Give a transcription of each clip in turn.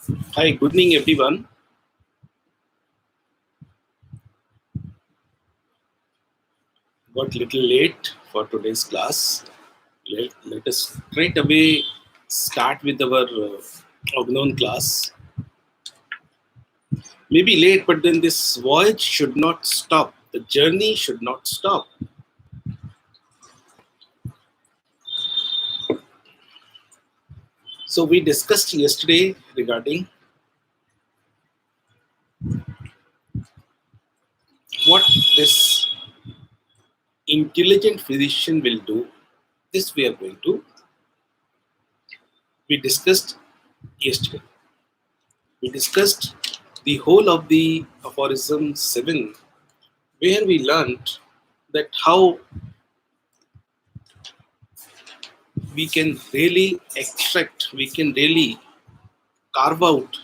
Hi, good evening everyone. Got little late for today's class. Let us straight away start with our unknown class. Maybe late, but then this voyage should not stop. The journey should not stop. So we discussed yesterday regarding what this intelligent physician will do. This we are going to. We discussed yesterday. We discussed the whole of the aphorism 7 where we learned that how we can really extract, we can really carve out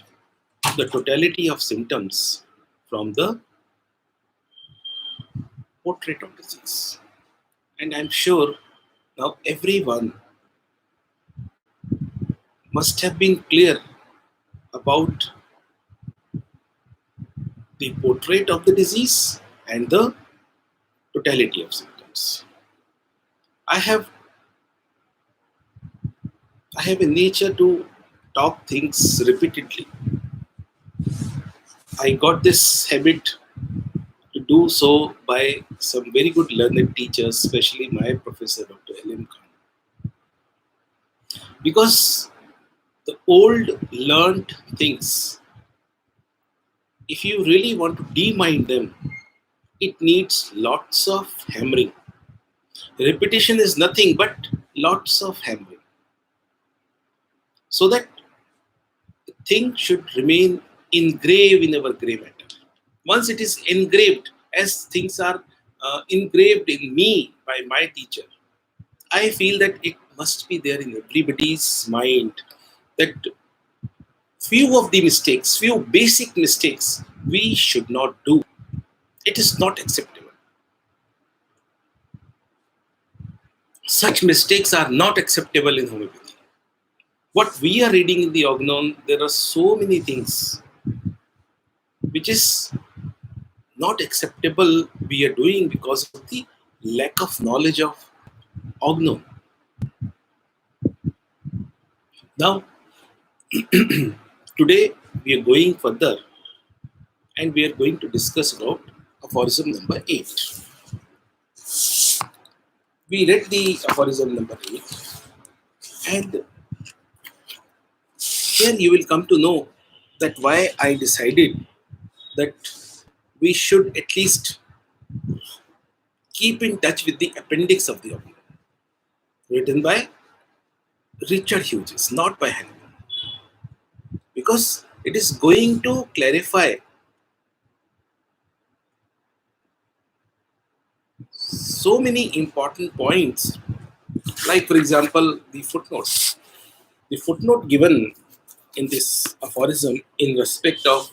the totality of symptoms from the portrait of disease. And I'm sure now everyone must have been clear about the portrait of the disease and the totality of symptoms. I have I have a nature to talk things repeatedly. I got this habit to do so by some very good learned teachers, especially my professor Dr. L.M. Khan. Because the old learned things, if you really want to demine them, it needs lots of hammering. Repetition is nothing but lots of hammering. So that the thing should remain engraved in our gray matter. Once it is engraved, as things are engraved in me by my teacher, I feel that it must be there in everybody's mind that few of the mistakes, few basic mistakes we should not do. It is not acceptable. Such mistakes are not acceptable in homeopathy. What we are reading in the Ognon, there are so many things which is not acceptable we are doing because of the lack of knowledge of Ognon. Now, today we are going further and we are going to discuss about aphorism number 8. We read the aphorism number 8 and here you will come to know that why I decided that we should at least keep in touch with the appendix of the Ognon, written by Richard Hughes, not by Hahnemann, because it is going to clarify so many important points, like for example the footnotes. The footnote given in this aphorism in respect of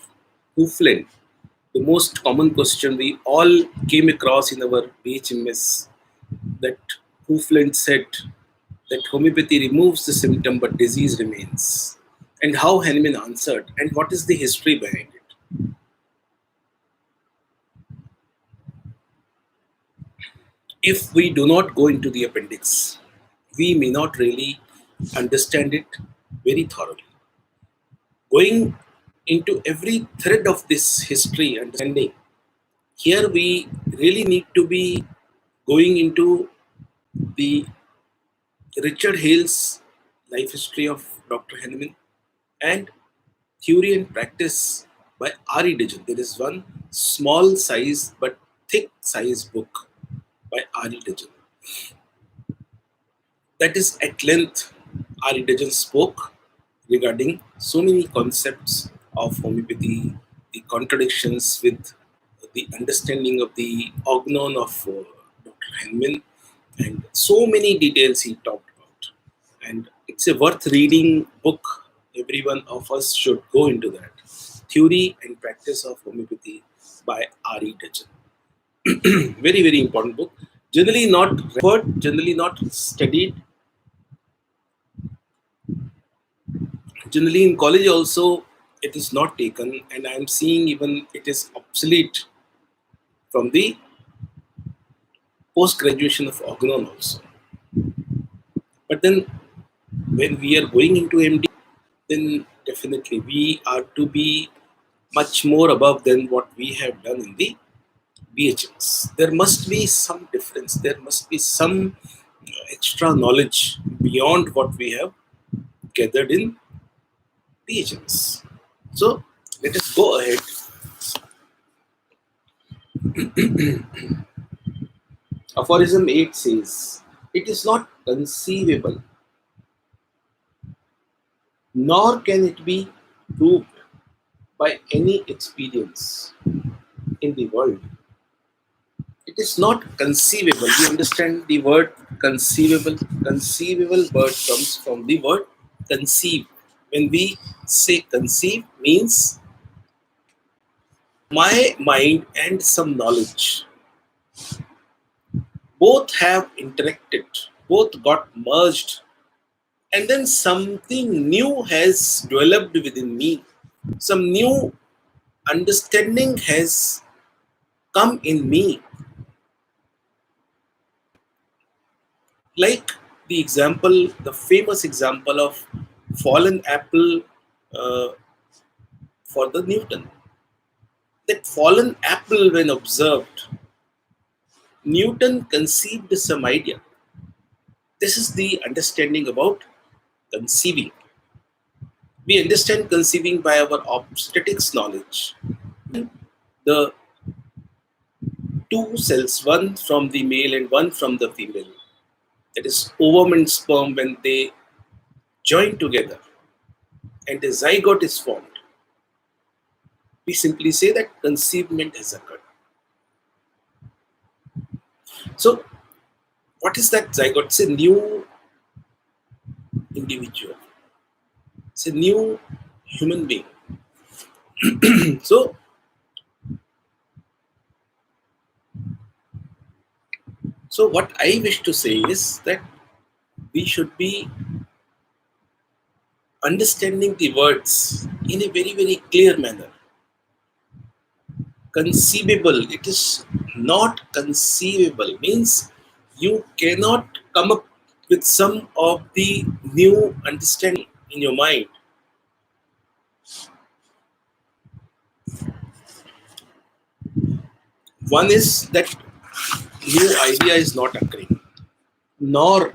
Hoofland, the most common question we all came across in our BHMS, that Hoofland said that homeopathy removes the symptom but disease remains, and how Hahnemann answered, and what is the history behind it. If we do not go into the appendix, we may not really understand it very thoroughly. Going into every thread of this history understanding, here we really need to be going into the Richard Hale's life history of Dr. Hahnemann and theory and practice by R.E. Digen. There is one small size but thick size book by R.E. Digen. That is at length R.E. Digen spoke regarding so many concepts of homeopathy, the contradictions with the understanding of the Ognon of Dr. Hahnemann, and so many details he talked about. And it's a worth reading book. Every one of us should go into that. Theory and Practice of Homeopathy by R.E. Digen. Very, very important book. Generally not referred, generally not studied. Generally in college also, it is not taken, and I am seeing even it is obsolete from the post graduation of organon also. But then when we are going into MD, then definitely we are to be much more above than what we have done in the BHMS. There must be some difference. There must be some extra knowledge beyond what we have gathered in BHMS. So let us go ahead. Aphorism 8 says, "It is not conceivable, nor can it be proved by any experience in the world." It is not conceivable. You understand the word conceivable? Conceivable word comes from the word conceive. When we say conceive, means my mind and some knowledge both have interacted, both got merged, and then something new has developed within me. Some new understanding has come in me. Like the famous example of fallen apple uh, for the Newton. That fallen apple, when observed, Newton conceived some idea. This is the understanding about conceiving. We understand conceiving by our obstetrics knowledge. The two cells, one from the male and one from the female, that is ovum and sperm, when they join together and a zygote is formed, we simply say that conceivement has occurred. So, what is that zygote? It's a new individual, it's a new human being. So, what I wish to say is that we should be understanding the words in a very, very clear manner. Conceivable, it is not conceivable, means you cannot come up with some of the new understanding in your mind. One is that new idea is not occurring, nor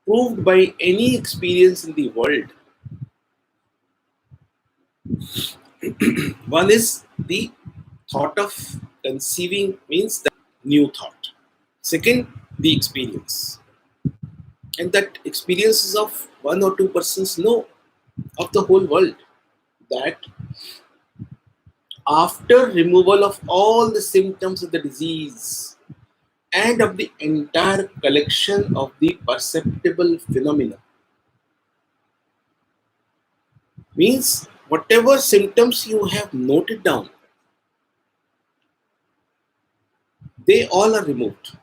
proved by any experience in the world. One is the thought of conceiving, means the new thought. Second, the experience. And that experience is of one or two persons, no, of the whole world. That after removal of all the symptoms of the disease and of the entire collection of the perceptible phenomena, means whatever symptoms you have noted down, they all are removed.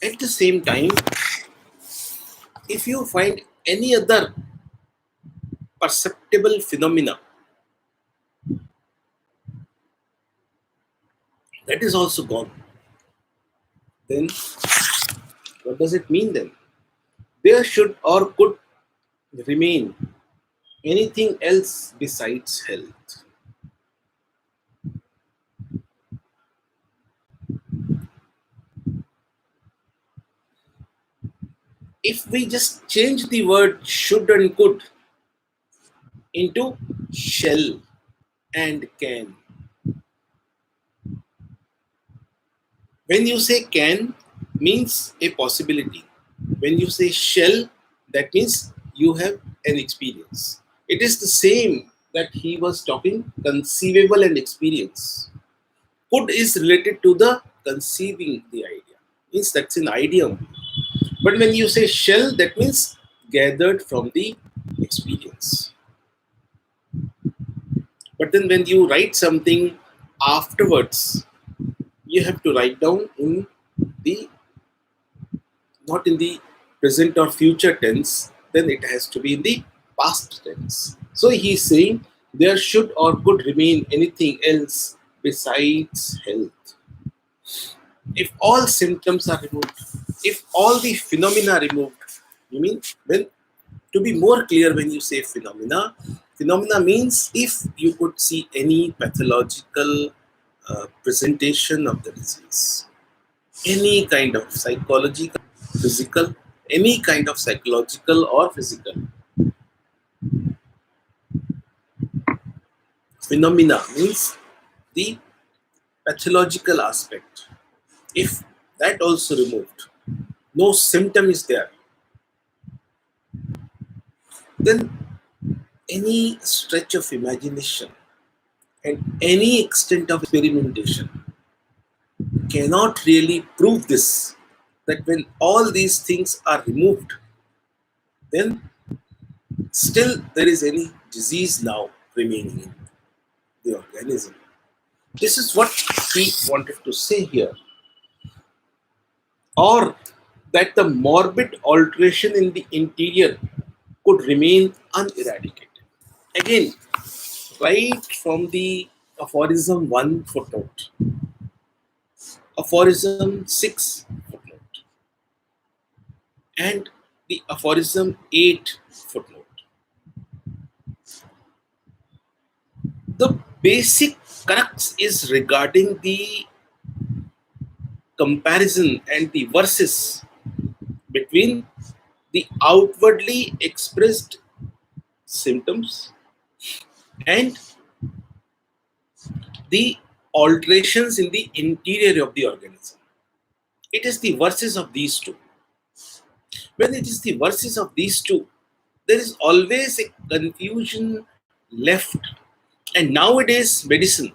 At the same time, if you find any other perceptible phenomena, that is also gone. Then what does it mean then? There should or could remain anything else besides health. If we just change the word should and could into shall and can. When you say can, means a possibility. When you say shall, that means you have an experience. It is the same that he was talking conceivable and experience. Could is related to the conceiving the idea. Means that's an idea only. But when you say shall, that means gathered from the experience. But then when you write something afterwards, you have to write down in the, not in the present or future tense, then it has to be in the past tense. So he is saying there should or could remain anything else besides health. If all symptoms are removed, if all the phenomena are removed, you mean when to be more clear when you say phenomena, phenomena means if you could see any pathological presentation of the disease, any kind of psychological, physical, any kind of psychological or physical phenomena means the pathological aspect. If that also removed, no symptom is there, then any stretch of imagination and any extent of experimentation cannot really prove this, that when all these things are removed, then still there is any disease now remaining in the organism. This is what he wanted to say here. Or that the morbid alteration in the interior could remain uneradicated. Again, right from the aphorism 1 footnote, aphorism 6 footnote, and the aphorism 8 footnote. The basic crux is regarding the comparison and the versus between the outwardly expressed symptoms and the alterations in the interior of the organism. It is the versus of these two. When it is the versus of these two, there is always a confusion left. And nowadays, medicine,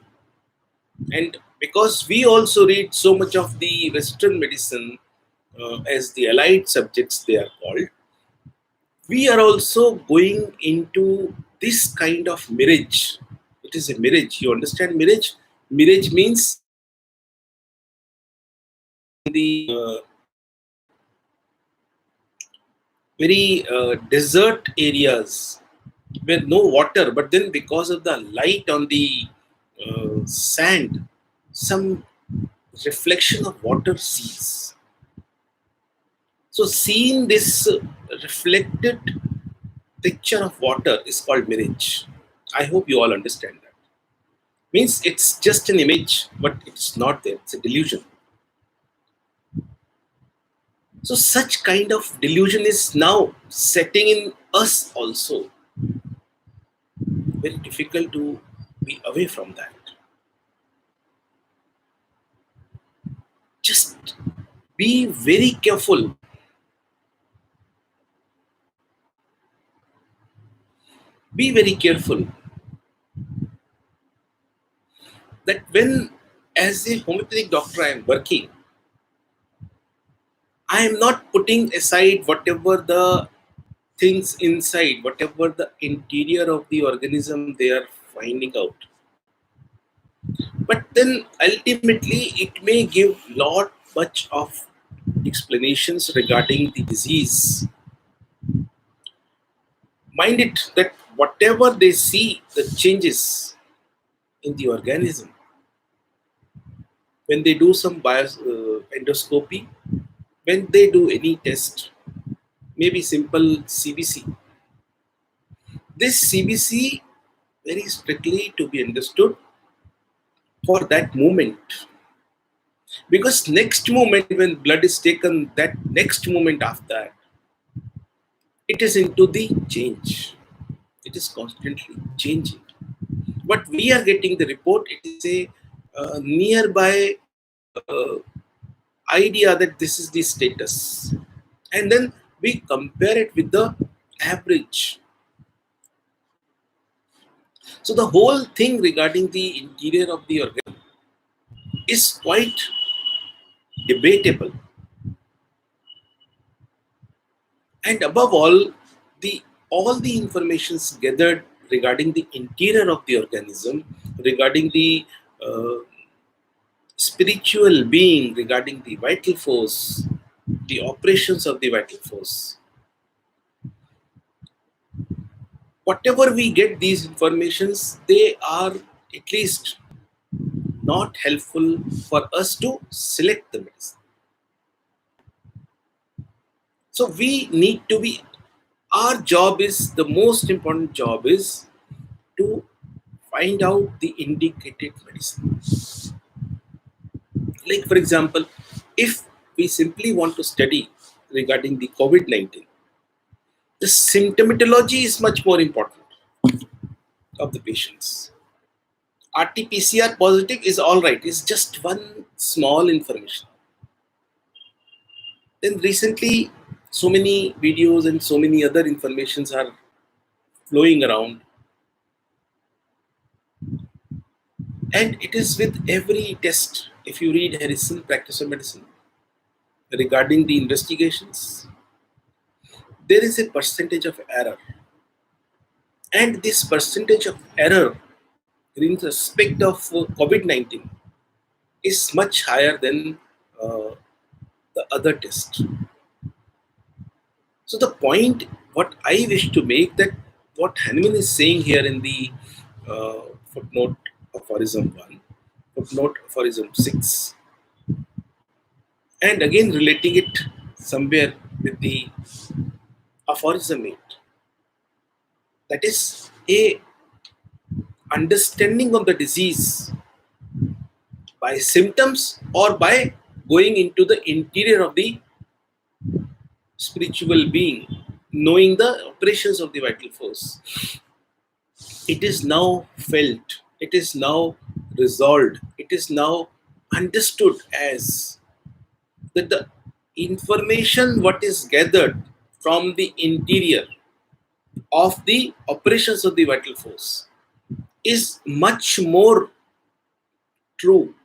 and because we also read so much of the Western medicine as the allied subjects, they are called, we are also going into this kind of mirage. It is a mirage. You understand mirage? Mirage means the very desert areas where no water, but then because of the light on the sand, some reflection of water sees. So seeing this reflected picture of water is called mirage. I hope you all understand that. Means it's just an image, but it's not there. It's a delusion. So such kind of delusion is now setting in us also. Very difficult to be away from that. Just be very careful. Be very careful that when, as a homeopathic doctor, I am working, I am not putting aside whatever the things inside, whatever the interior of the organism they are finding out. But then ultimately it may give lot much of explanations regarding the disease. Mind it that whatever they see, the changes in the organism, when they do some endoscopy, when they do any test, maybe simple CBC. This CBC very strictly to be understood for that moment, because next moment when blood is taken, that next moment after that, it is into the change. It is constantly changing. But we are getting the report, it is a nearby idea that this is the status. And then we compare it with the average. So the whole thing regarding the interior of the organ is quite debatable. And above all the informations gathered regarding the interior of the organism, regarding the uh, spiritual being, regarding the vital force, the operations of the vital force, whatever we get these informations, they are at least not helpful for us to select the medicine. So we need to be, our job is, the most important job is to find out the indicated medicine. Like for example, if we simply want to study regarding the COVID-19, the symptomatology is much more important of the patients. RT-PCR positive is all right, it's just one small information. Then recently, so many videos and so many other informations are flowing around, and it is with every test. If you read Harrison, Practice of Medicine, regarding the investigations, there is a percentage of error, and this percentage of error in respect of COVID-19 is much higher than uh, the other test. So the point, what I wish to make, that what Hahnemann is saying here in the footnote aphorism 1, footnote aphorism 6, and again relating it somewhere with the aphorism 8, that is a understanding of the disease by symptoms or by going into the interior of the spiritual being, knowing the operations of the vital force. It is now felt, it is now resolved, it is now understood as that the information what is gathered from the interior of the operations of the vital force is much more true,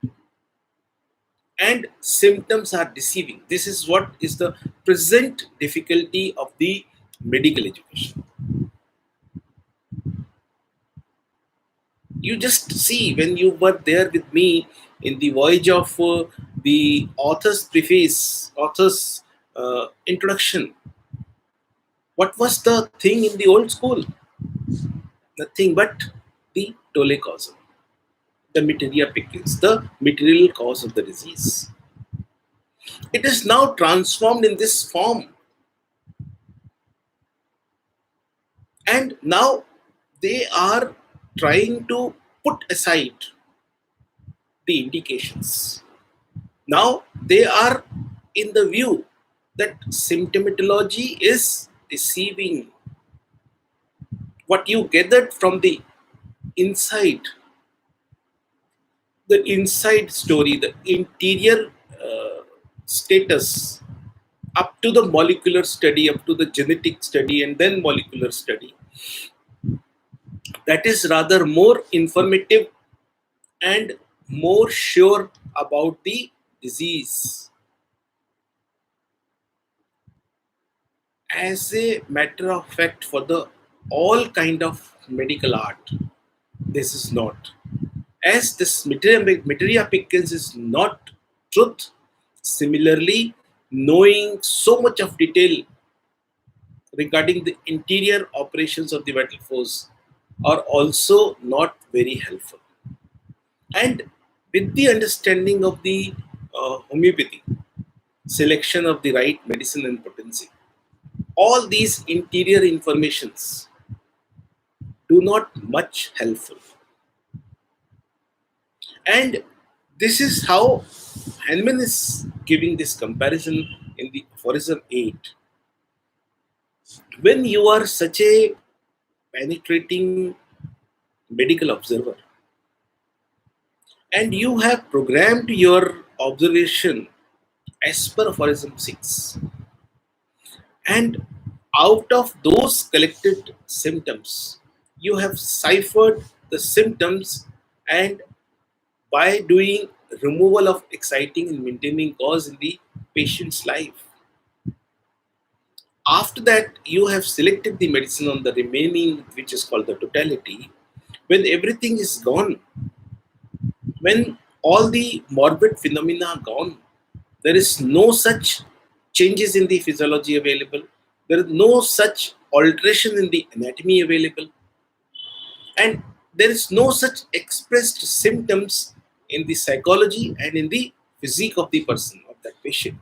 and symptoms are deceiving. This is what is the present difficulty of the medical education. You just see, when you were there with me in the voyage of the author's preface, author's introduction, what was the thing in the old school? Nothing but the tole causum, the materia pickens, the material cause of the disease. It is now transformed in this form, and now they are trying to put aside the indications. Now they are in the view that symptomatology is deceiving. What you gathered from the inside, the inside story, the interior status, up to the molecular study, up to the genetic study, and then molecular study, that is rather more informative and more sure about the disease. As a matter of fact, for the all kind of medical art, this is not. As this materia pickens is not truth, similarly, knowing so much of detail regarding the interior operations of the vital force are also not very helpful. And with the understanding of the homeopathy, selection of the right medicine and potency, all these interior informations do not much helpful. And this is how Hahnemann is giving this comparison in the aphorism 8. When you are such a penetrating medical observer, and you have programmed your observation as per aphorism 6, and out of those collected symptoms, you have ciphered the symptoms, and by doing removal of exciting and maintaining cause in the patient's life. After that, you have selected the medicine on the remaining, which is called the totality. When everything is gone, when all the morbid phenomena are gone, there is no such changes in the physiology available. There is no such alteration in the anatomy available, and there is no such expressed symptoms in the psychology and in the physique of the person, of that patient.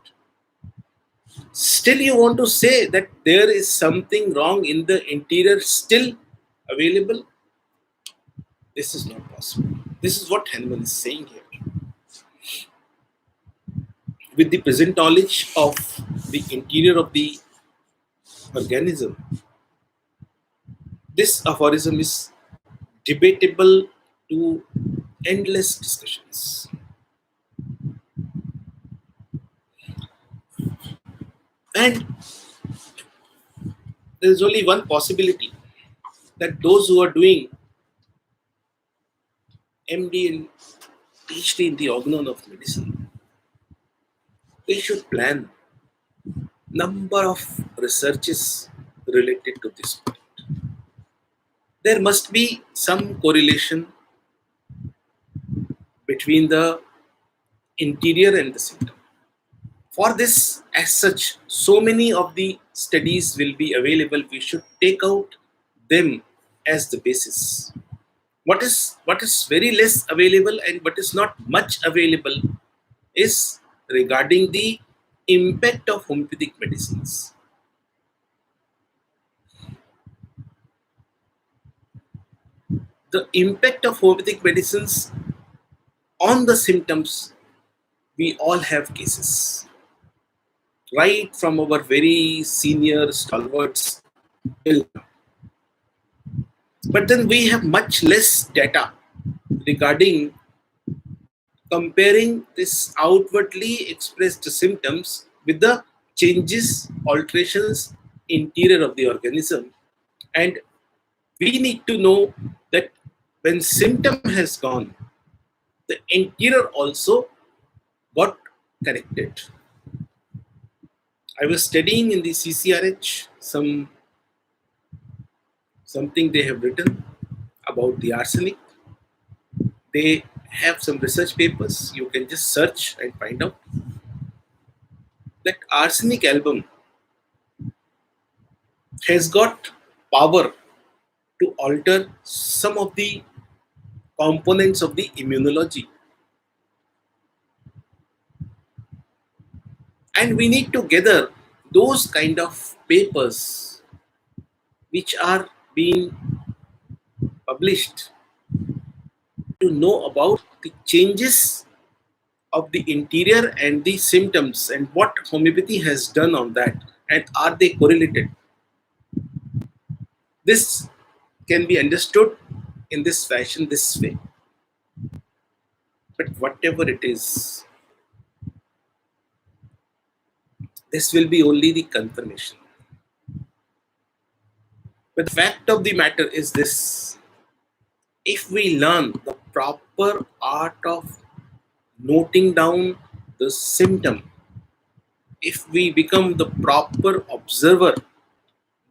Still, you want to say that there is something wrong in the interior still available? This is not possible. This is what Hahnemann is saying here. With the present knowledge of the interior of the organism, this aphorism is debatable to endless discussions. And there is only one possibility, that those who are doing MD and PhD in the organon of medicine, they should plan number of researches related to this point. There must be some correlation between the interior and the symptom. For this, as such, so many of the studies will be available. We should take out them as the basis. What is very less available and what is not much available is regarding the impact of homeopathic medicines. The impact of homeopathic medicines on the symptoms, we all have cases, right from our very senior stalwarts till now. But then we have much less data regarding comparing this outwardly expressed symptoms with the changes, alterations interior of the organism. And we need to know that when symptom has gone, the interior also got corrected. I was studying in the CCRH something they have written about the arsenic. They have some research papers. You can just search and find out that arsenic album has got power to alter some of the components of the immunology. And we need to gather those kind of papers which are being published to know about the changes of the interior and the symptoms and what homeopathy has done on that, and are they correlated. This can be understood in this fashion, this way. But whatever it is, this will be only the confirmation. But the fact of the matter is this: if we learn the proper art of noting down the symptom, if we become the proper observer,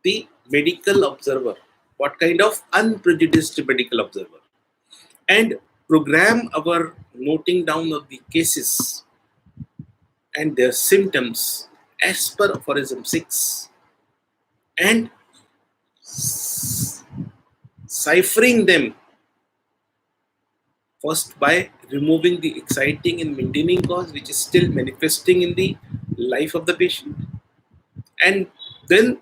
the medical observer, what kind of unprejudiced medical observer, and program our noting down of the cases and their symptoms as per aphorism 6, and ciphering them first by removing the exciting and maintaining cause which is still manifesting in the life of the patient, and then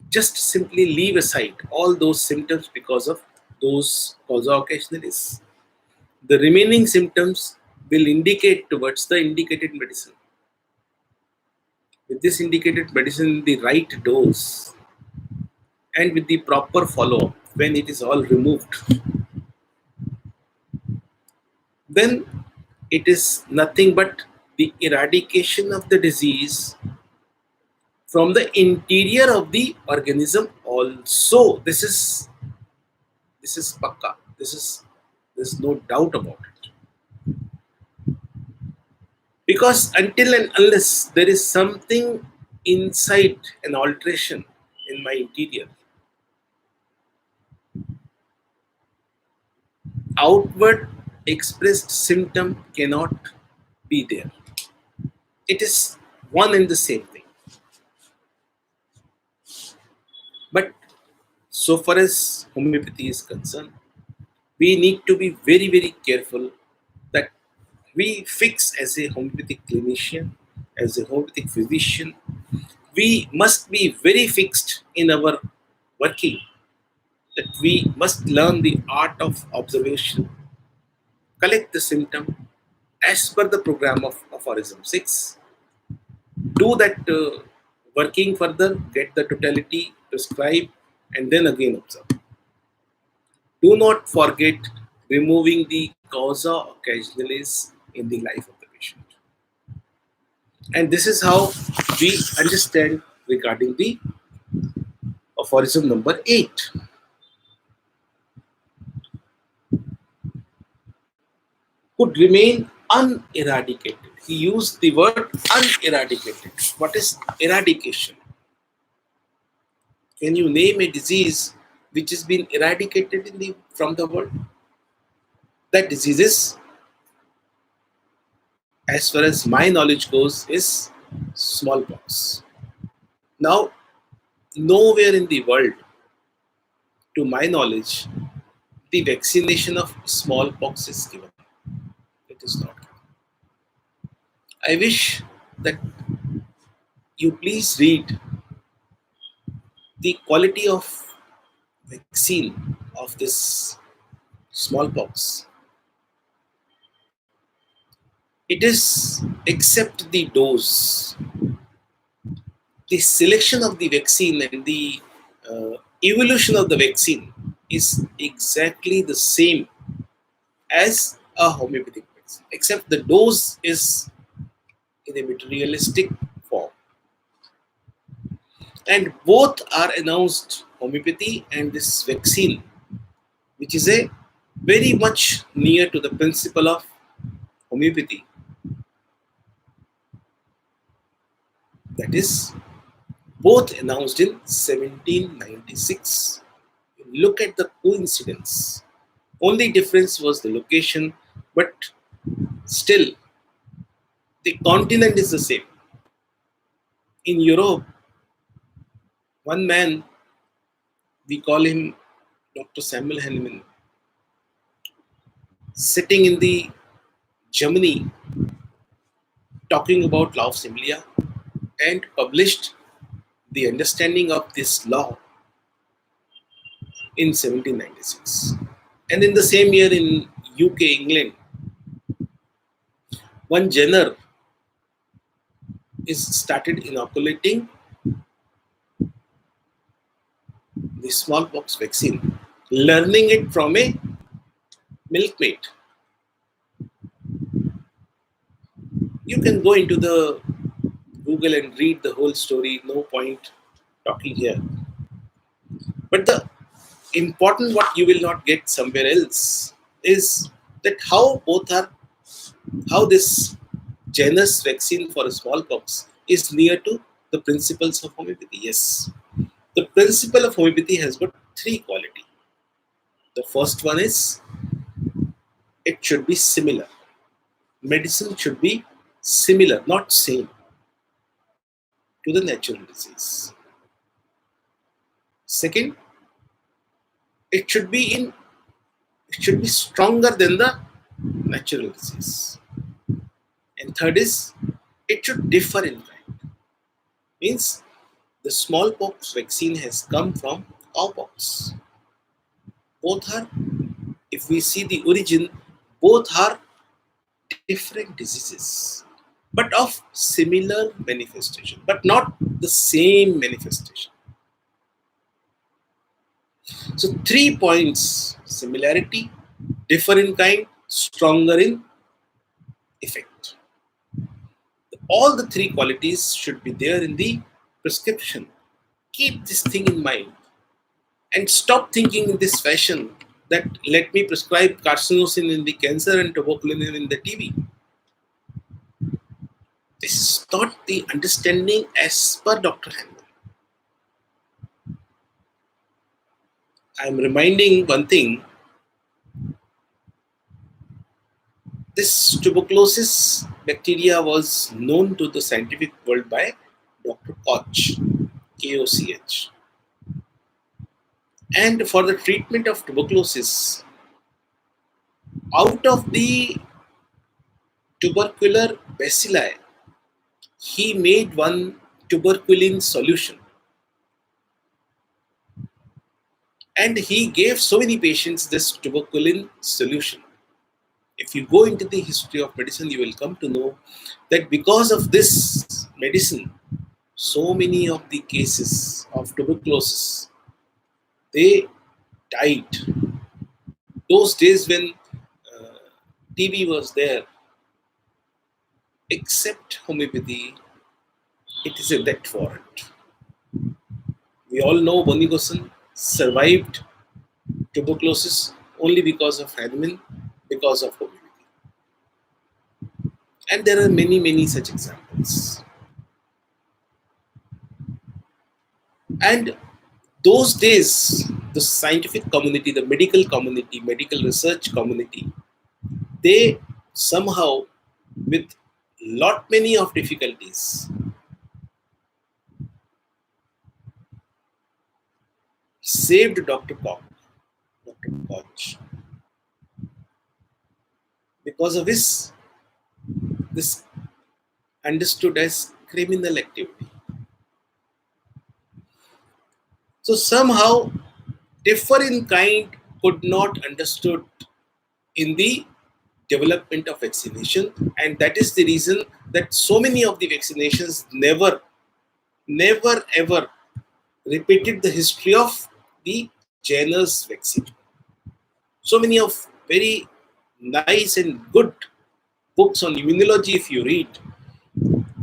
just simply leave aside all those symptoms because of those causa occasionalis. The remaining symptoms will indicate towards the indicated medicine. With this indicated medicine, the right dose and with the proper follow-up, when it is all removed, then it is nothing but the eradication of the disease from the interior of the organism also. This is pakka. There's no doubt about it. Because until and unless there is something inside, an alteration in my interior, outward expressed symptom cannot be there. It is one and the same thing. But so far as homeopathy is concerned, we need to be very, very careful that we fix as a homeopathic clinician, as a homeopathic physician, we must be very fixed in our working, that we must learn the art of observation, collect the symptom as per the program of aphorism 6, do that working further, get the totality, prescribe, and then again observe. Do not forget removing the causa occasionalis in the life of the patient. And this is how we understand regarding the aphorism number 8. Could remain uneradicated. He used the word uneradicated. What is eradication? Can you name a disease which has been eradicated from the world? That disease is, as far as my knowledge goes, is smallpox. Now, nowhere in the world, to my knowledge, the vaccination of smallpox is given. It is not given. I wish that you please read the quality of vaccine of this smallpox. It is, except the dose, the selection of the vaccine and the evolution of the vaccine is exactly the same as a homeopathic vaccine, except the dose is in a materialistic form. And both are announced, homeopathy and this vaccine, which is a very much near to the principle of homeopathy. That is, both announced in 1796. Look at the coincidence. Only difference was the location, but still the continent is the same. In Europe, one man, we call him Dr. Samuel Hahnemann, sitting in the Germany talking about law of similia and published the understanding of this law in 1796. And in the same year in UK, England, one Jenner is started inoculating the smallpox vaccine, learning it from a milkmaid. You can go into the Google and read the whole story, no point talking here. But the important what you will not get somewhere else is that how this genus vaccine for smallpox is near to the principles of homeopathy. Yes, the principle of homeopathy has got three quality. The first one is it should be similar. Medicine should be similar, not same, to the natural disease. Second, it should be in it should be stronger than the natural disease. And third is it should differ in kind. Means the smallpox vaccine has come from cowpox. Both are, if we see the origin, both are different diseases, but of similar manifestation, but not the same manifestation. So 3 points: similarity, differ in kind, stronger in effect. All the three qualities should be there in the prescription. Keep this thing in mind and stop thinking in this fashion that let me prescribe carcinosin in the cancer and tuberculin in the TB. This is not the understanding as per Dr. Handel. I am reminding one thing. This tuberculosis bacteria was known to the scientific world by Dr. Koch, Koch. And for the treatment of tuberculosis, out of the tubercular bacilli, he made one tuberculin solution, and he gave so many patients this tuberculin solution. If you go into the history of medicine, you will come to know that because of this medicine, so many of the cases of tuberculosis they died. Those days when TB was there, except homeopathy, it is a death warrant. We all know Bonigoson survived tuberculosis only because of Hahnemann, because of homeopathy. And there are many, many such examples. And those days, the scientific community, the medical community, medical research community, they somehow, with lot many of difficulties, saved Dr. Koch, Dr. Koch. Because of this understood as criminal activity. So somehow differ in kind could not understood in the development of vaccination, and that is the reason that so many of the vaccinations never ever repeated the history of the Jenner's vaccine. So many of very nice and good books on immunology, if you read,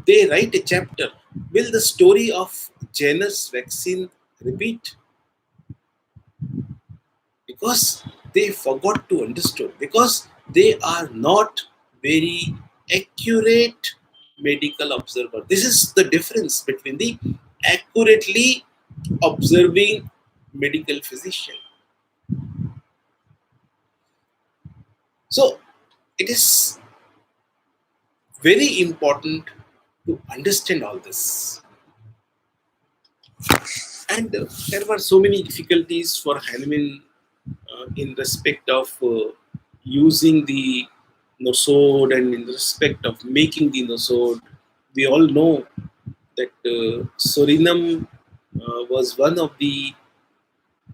they write a chapter. Will the story of Jenner's vaccine repeat? Because they forgot to understand, because they are not very accurate medical observer. This is the difference between the accurately observing medical physician. So it is very important to understand all this. And there were so many difficulties for Hahnemann in respect of using the nosode and in respect of making the nosode. We all know that Sorinum was one of the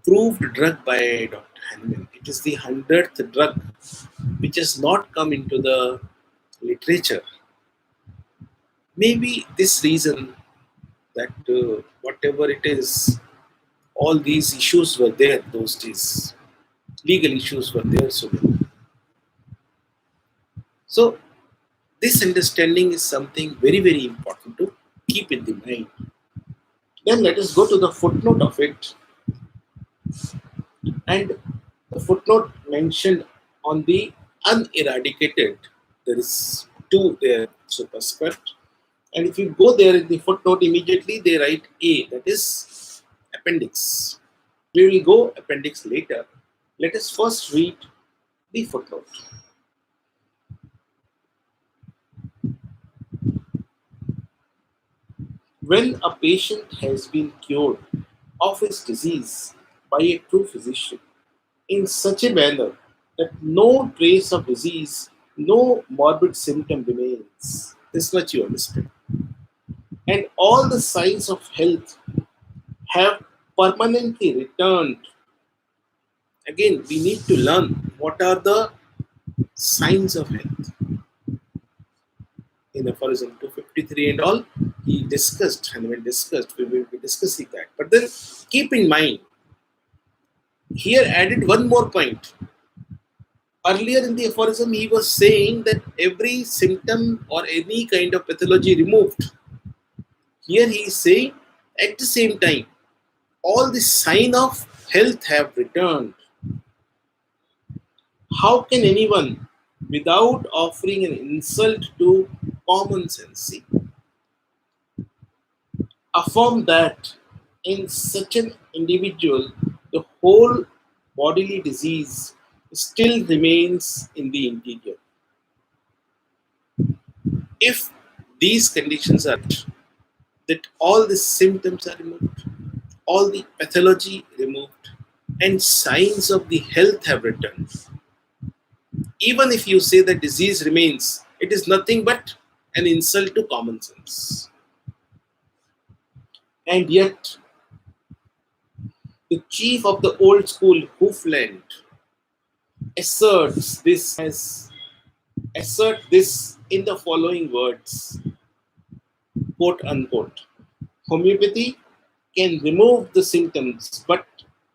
proved drug by Dr. Hahnemann. It is the 100th drug which has not come into the literature. Maybe this reason that whatever it is, all these issues were there those days. Legal issues were there so many. So this understanding is something very, very important to keep in the mind. Then let us go to the footnote of it. And the footnote mentioned on the uneradicated, there is two there, superscript. And if you go there in the footnote, immediately they write A, that is appendix. We will go appendix later. Let us first read the footnote. When a patient has been cured of his disease by a true physician in such a manner that no trace of disease, no morbid symptom remains, this much you understand, and all the signs of health have permanently returned. Again, we need to learn what are the signs of health. In aphorism 253 and all, he discussed, and when discussed, we will be discussing that. But then keep in mind, here added one more point. Earlier in the aphorism, he was saying that every symptom or any kind of pathology removed. Here he is saying at the same time, all the sign of health have returned. How can anyone, without offering an insult to common sense, affirm that in such an individual, the whole bodily disease still remains in the interior? If these conditions are that all the symptoms are removed, all the pathology removed, and signs of the health have returned. Even if you say the disease remains, it is nothing but an insult to common sense. And yet, the chief of the old school, Hoofland, asserts this as assert this in the following words, quote unquote. Homeopathy can remove the symptoms, but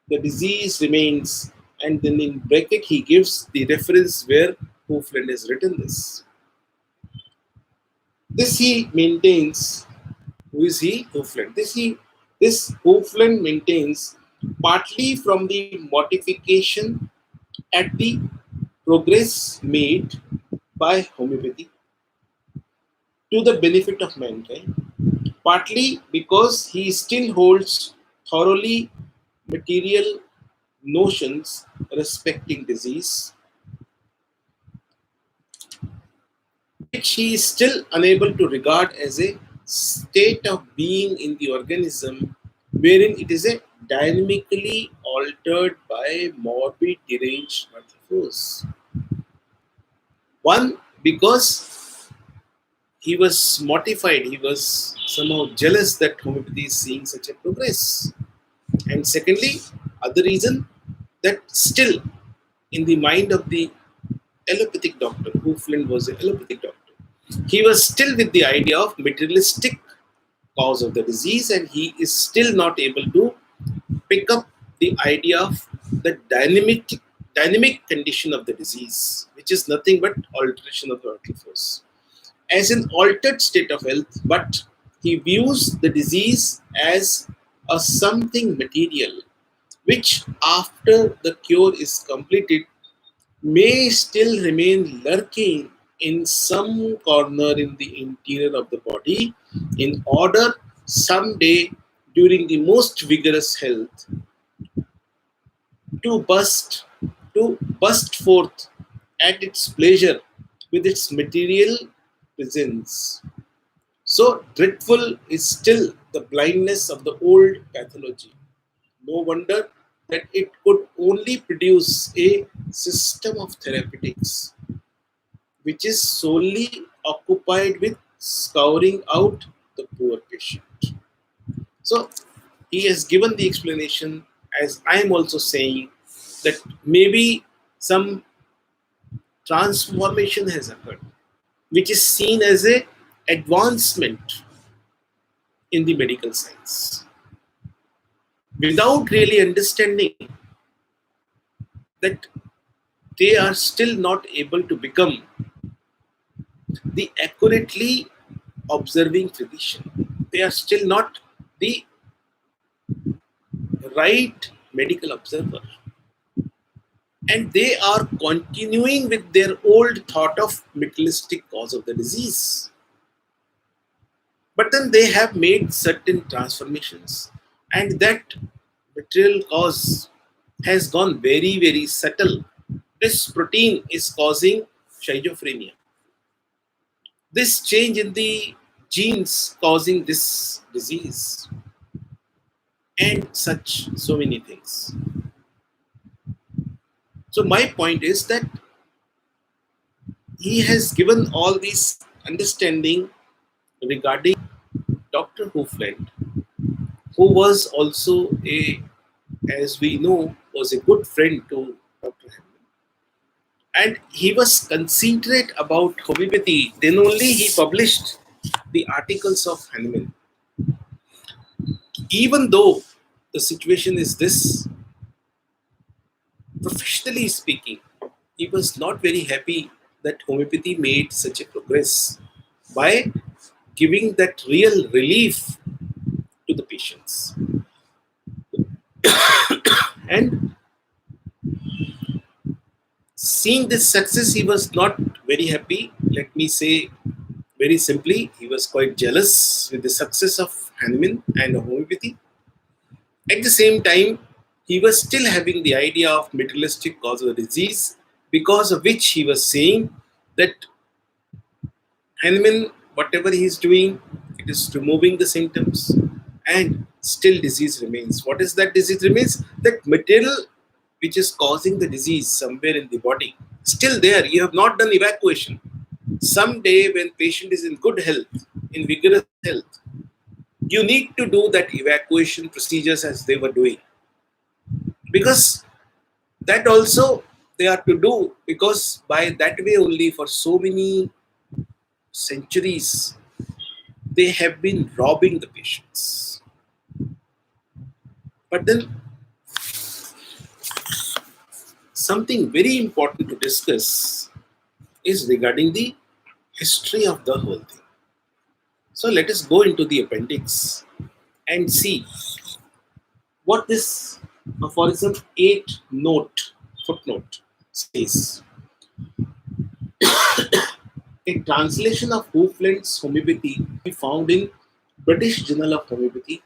the disease remains. And then in bracket he gives the reference where Hoofland has written this. This he maintains. Who is he? Hoofland. This Hoofland maintains partly from the modification at the progress made by homeopathy to the benefit of mankind, partly because he still holds thoroughly material notions respecting disease, which he is still unable to regard as a state of being in the organism wherein it is a dynamically altered by morbid deranged force. One, because he was mortified, he was somehow jealous that homeopathy is seeing such a progress. And secondly, other reason that still in the mind of the allopathic doctor, who Flynn was an allopathic doctor, he was still with the idea of materialistic cause of the disease, and he is still not able to pick up the idea of the dynamic condition of the disease, which is nothing but alteration of the vital force, as an altered state of health, but he views the disease as a something material, which after the cure is completed may still remain lurking in some corner in the interior of the body in order someday during the most vigorous health to burst forth at its pleasure with its material presence. So dreadful is still the blindness of the old pathology. No wonder that it could only produce a system of therapeutics which is solely occupied with scouring out the poor patient. So he has given the explanation, as I am also saying, that maybe some transformation has occurred, which is seen as a advancement in the medical science, without really understanding that they are still not able to become the accurately observing physician. They are still not the right medical observer. And they are continuing with their old thought of materialistic cause of the disease. But then they have made certain transformations, and that material cause has gone very, very subtle. This protein is causing schizophrenia. This change in the genes causing this disease, and such so many things. So my point is that he has given all these understanding regarding Dr. Hoofland, who was also a, as we know, was a good friend to Dr. Hamlin. And he was considerate about homeopathy. Then only he published the articles of Hahnemann. Even though the situation is this, professionally speaking, he was not very happy that homeopathy made such a progress by giving that real relief to the patients. And seeing this success, he was not very happy. Let me say very simply, he was quite jealous with the success of Hahnemann and homeopathy. At the same time, he was still having the idea of materialistic cause of the disease, because of which he was saying that Hahnemann, whatever he is doing, it is removing the symptoms, and still disease remains. What is that disease remains? That material which is causing the disease somewhere in the body, still there. You have not done evacuation. Someday when patient is in good health, in vigorous health, you need to do that evacuation procedures as they were doing, because that also they are to do, because by that way only for so many centuries they have been robbing the patients. But then something very important to discuss is regarding the history of the whole thing. So let us go into the appendix and see what this aphorism 8 note footnote says. A translation of Hoofland's homeopathy we found in British Journal of Homeopathy,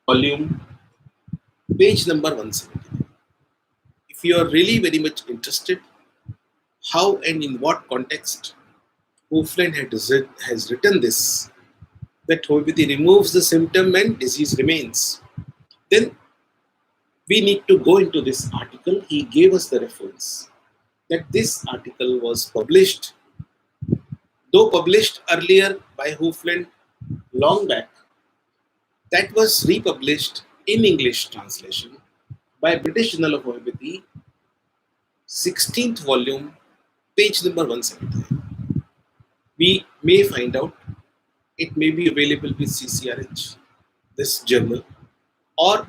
volume, page number 170. If you are really very much interested how and in what context Hoofland has written this, that homeopathy removes the symptom and disease remains, then we need to go into this article. He gave us the reference that this article was published, though published earlier by Hoofland long back, that was republished in English translation by British Journal of Homeopathy, 16th volume, page number 170. We may find out it may be available with CCRH, this journal, or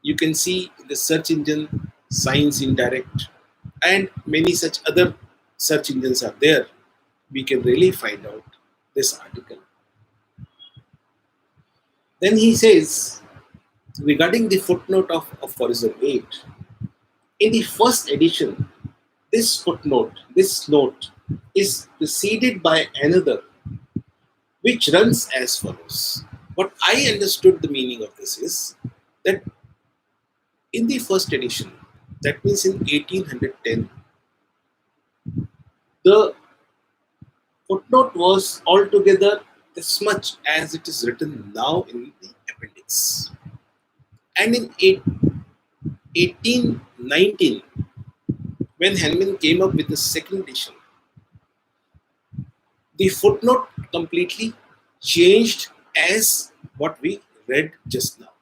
you can see in the search engine Science Indirect, and many such other search engines are there. We can really find out this article. Then he says, regarding the footnote of aphorism 8, in the first edition, this footnote, this note, is preceded by another which runs as follows. What I understood the meaning of this is that in the first edition, that means in 1810, the footnote was altogether this much as it is written now in the appendix. And in 1819, when Hahnemann came up with the second edition, the footnote completely changed as what we read just now.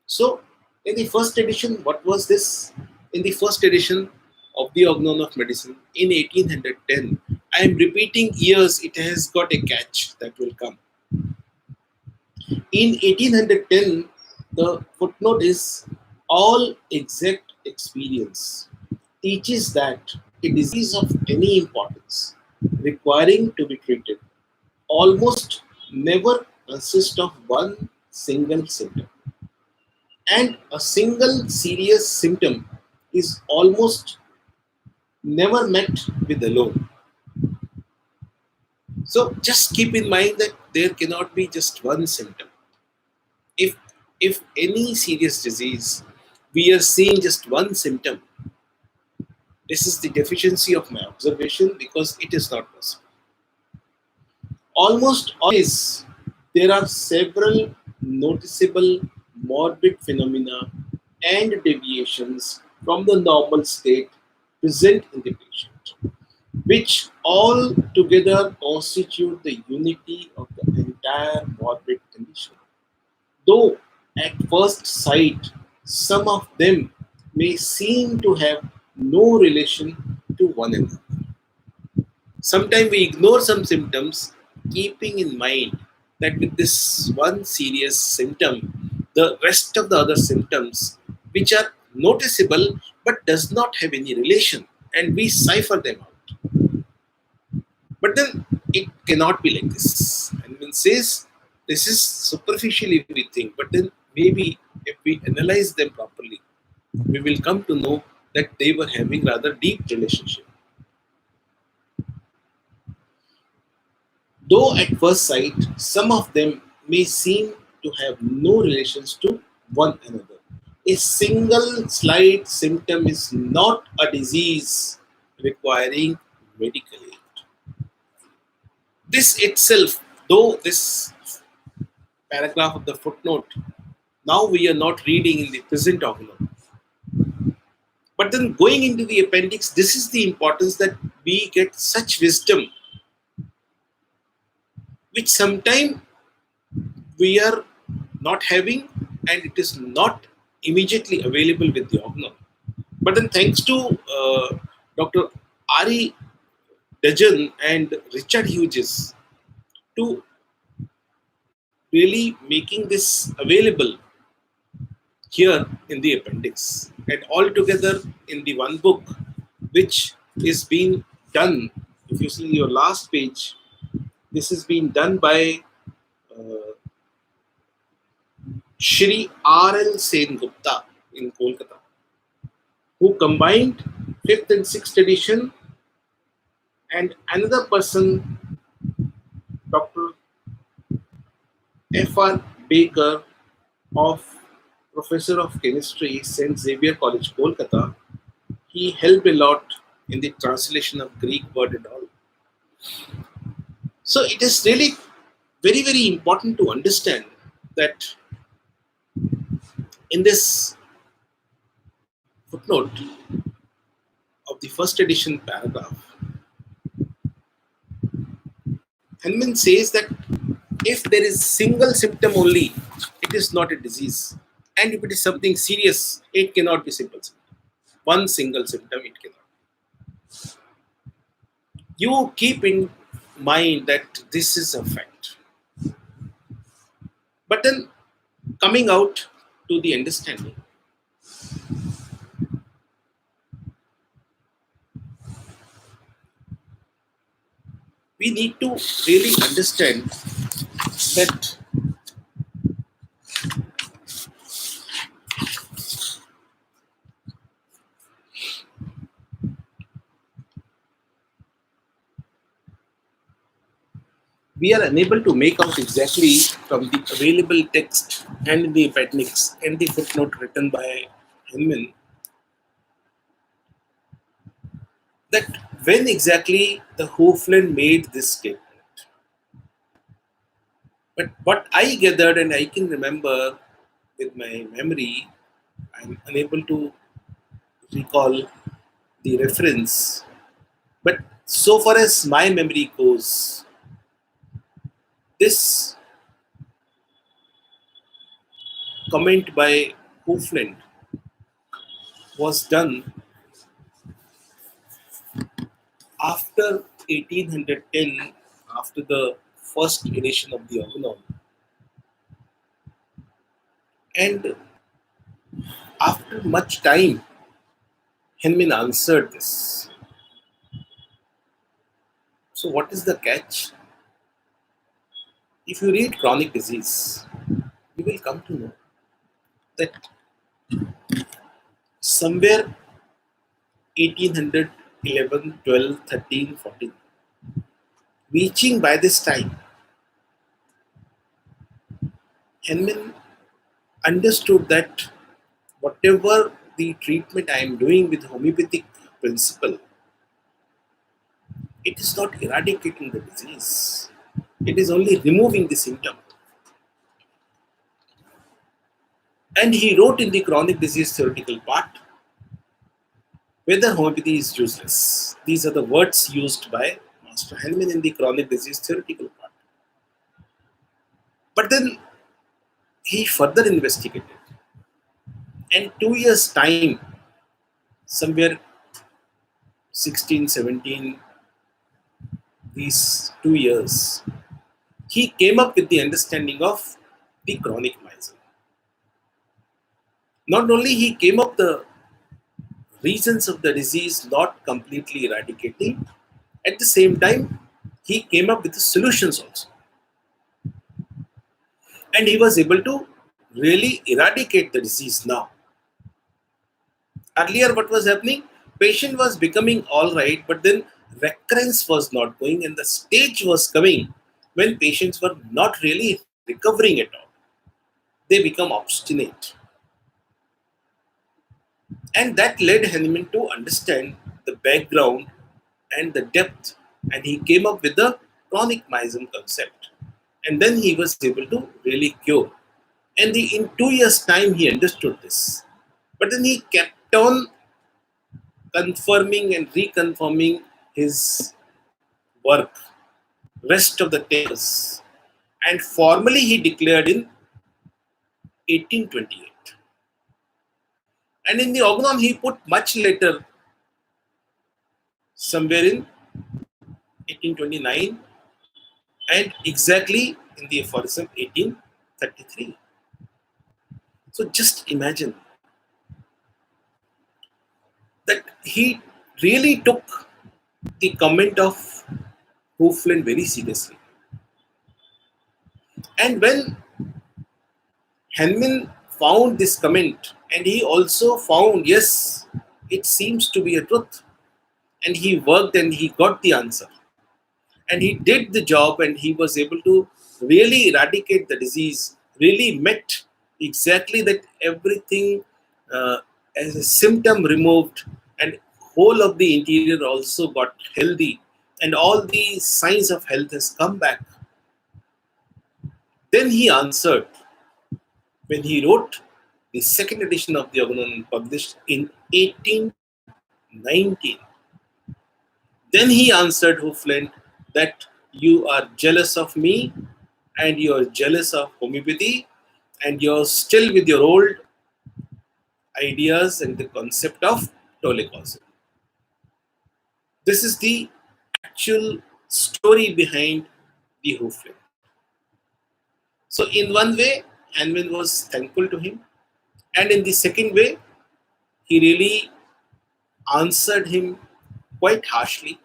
So, in the first edition, what was this? In the first edition of the Organon of Medicine in 1810, I am repeating years, it has got a catch that will come. In 1810, the footnote is all exact experience teaches that a disease of any importance requiring to be treated almost never consists of one single symptom, and a single serious symptom is almost never met with alone. So just keep in mind that there cannot be just one symptom. If if any serious disease we are seeing just one symptom, this is the deficiency of my observation, because it is not possible. Almost always there are several noticeable morbid phenomena and deviations from the normal state present in the patient, which all together constitute the unity of the entire morbid condition. Though at first sight some of them may seem to have no relation to one another. Sometimes we ignore some symptoms, keeping in mind that with this one serious symptom, the rest of the other symptoms, which are noticeable but does not have any relation, and we cipher them out. But then it cannot be like this. And when says this is superficially we think, but then maybe if we analyze them properly, we will come to know that they were having rather deep relationship. Though at first sight, some of them may seem to have no relations to one another. A single slight symptom is not a disease requiring medical aid. This itself Though this paragraph of the footnote, now we are not reading in the present organelle. But then going into the appendix, this is the importance that we get such wisdom, which sometimes we are not having, and it is not immediately available with the organelle. But then thanks to Dr. Ari Dejan and Richard Hughes to really making this available here in the appendix and all together in the one book, which is being done. If you see your last page, this is being done by uh, Shri R.L. Sen Gupta in Kolkata, who combined 5th and 6th edition, and another person, Dr. F.R. Baker, of Professor of Chemistry, St. Xavier College, Kolkata. He helped a lot in the translation of Greek word and all. So it is really very, very important to understand that in this footnote of the first edition paragraph, Henman says that if there is single symptom only, it is not a disease. And if it is something serious, it cannot be simple symptom. One single symptom, it cannot. You keep in mind that this is a fact. But then coming out to the understanding, we need to really understand that we are unable to make out exactly from the available text and the appendix and the footnote written by Henman that when exactly the Hofland made this statement. But what I gathered and I can remember with my memory, I'm unable to recall the reference. But so far as my memory goes, this comment by Hofland was done after 1810, after the first edition of the Organon. And after much time, Henman answered this. So, what is the catch? If you read chronic disease, you will come to know that somewhere 1800, 11, 12, 13, 14, reaching by this time, Henman understood that whatever the treatment I am doing with homeopathic principle, it is not eradicating the disease. It is only removing the symptom. And he wrote in the chronic disease theoretical part whether homeopathy is useless. These are the words used by Master Henman in the chronic disease theoretical part. But then he further investigated. And 2 years' time, somewhere 16, 17, these 2 years, he came up with the understanding of the chronic miasm. Not only he came up the reasons of the disease not completely eradicating, at the same time, he came up with the solutions also. And he was able to really eradicate the disease now. Earlier, what was happening? Patient was becoming all right, but then recurrence was not going, and the stage was coming when patients were not really recovering at all. They become obstinate. And that led Henneman to understand the background and the depth, and he came up with the chronic miasm concept. And then he was able to really cure. And in 2 years' time, he understood this. But then he kept on confirming and reconfirming his work rest of the 10 years. And formally he declared in 1828. And in the organon he put much later, somewhere in 1829, and exactly in the aphorism 1833. So just imagine that he really took the comment of Hoofland very seriously. And when Henman found this comment, and he also found, yes, it seems to be a truth. And he worked and he got the answer. And he did the job and he was able to really eradicate the disease, really met exactly that everything as a symptom removed, and whole of the interior also got healthy, and all the signs of health has come back. Then he answered when he wrote the second edition of the Organon published in 1819. Then he answered Hoofland that you are jealous of me and you are jealous of homeopathy and you're still with your old ideas and the concept of Knowlegde. This is the actual story behind the Hoofland. So in one way, Anwin was thankful to him, and in the second way, he really answered him quite harshly.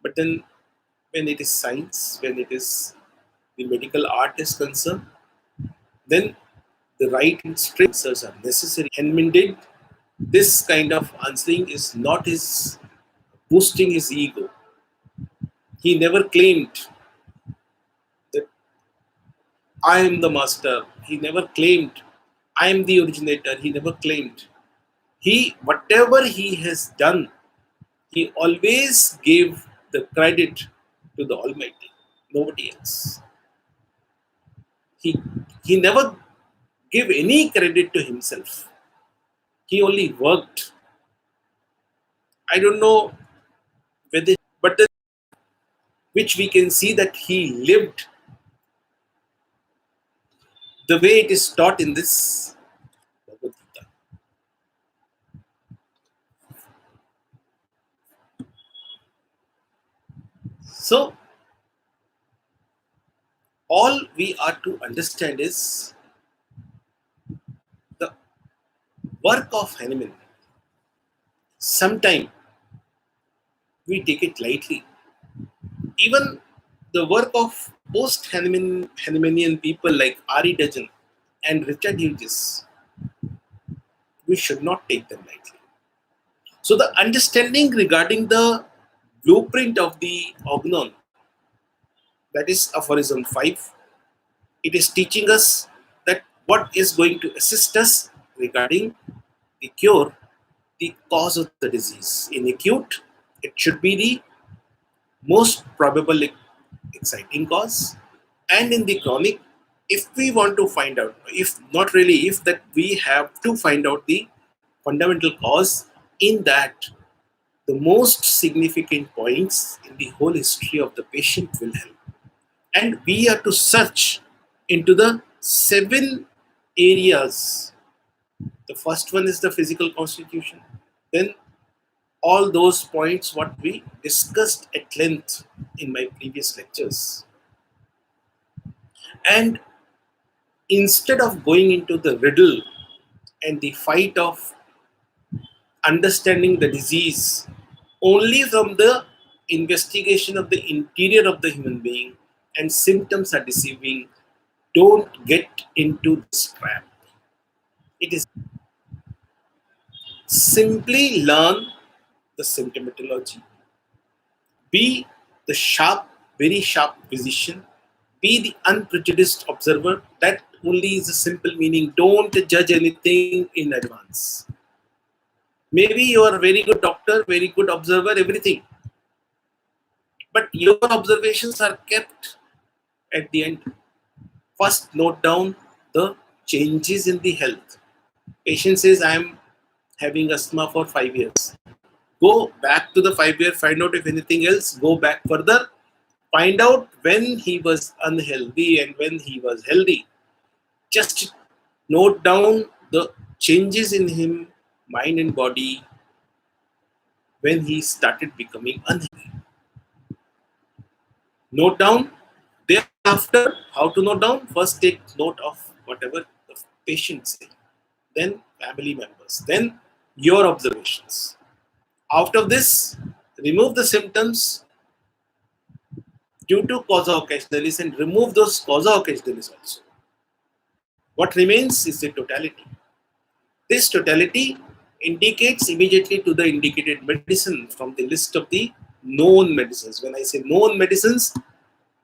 But then when it is science, when it is the medical art is concerned, then the right and straight answers are necessary. Henman did this kind of answering is not his boosting his ego. He never claimed that I am the master. He never claimed I am the originator. He never claimed. He whatever he has done, he always gave the credit to the Almighty, nobody else. He he never gave any credit to himself. He only worked. I don't know whether, but then, which we can see that he lived the way it is taught in this Bhagavad Gita. So, all we are to understand is the work of Hahnemann. Sometimes we take it lightly. Even the work of post-Hahnemannian people like Ari Dajan and Richard Hughes, we should not take them lightly. So the understanding regarding the blueprint of the organon, that is aphorism 5, it is teaching us that what is going to assist us regarding the cure, the cause of the disease. In acute, it should be the most probable exciting cause, and in the chronic, if we want to find out, if not really, if that we have to find out the fundamental cause, in that the most significant points in the whole history of the patient will help. And we are to search into the 7 areas. The first one is the physical constitution. Then all those points what we discussed at length in my previous lectures. And instead of going into the riddle and the fight of understanding the disease only from the investigation of the interior of the human being and symptoms are deceiving, don't get into this trap. It is simply learn the symptomatology, be the sharp, very sharp physician, be the unprejudiced observer. That only is a simple meaning. Don't judge anything in advance. Maybe you are a very good doctor, very good observer, everything. But your observations are kept at the end. First, note down the changes in the health. Patient says, I am having asthma for 5 years. Go back to the 5 year, find out if anything else, go back further, find out when he was unhealthy and when he was healthy. Just note down the changes in him, mind and body, when he started becoming unhealthy. Note down. Thereafter, how to note down? First, take note of whatever the patient say, then family members, then your observations. Out of this, remove the symptoms due to causa occasionalis and remove those causa occasionalis also. What remains is the totality. This totality indicates immediately to the indicated medicine from the list of the known medicines. When I say known medicines,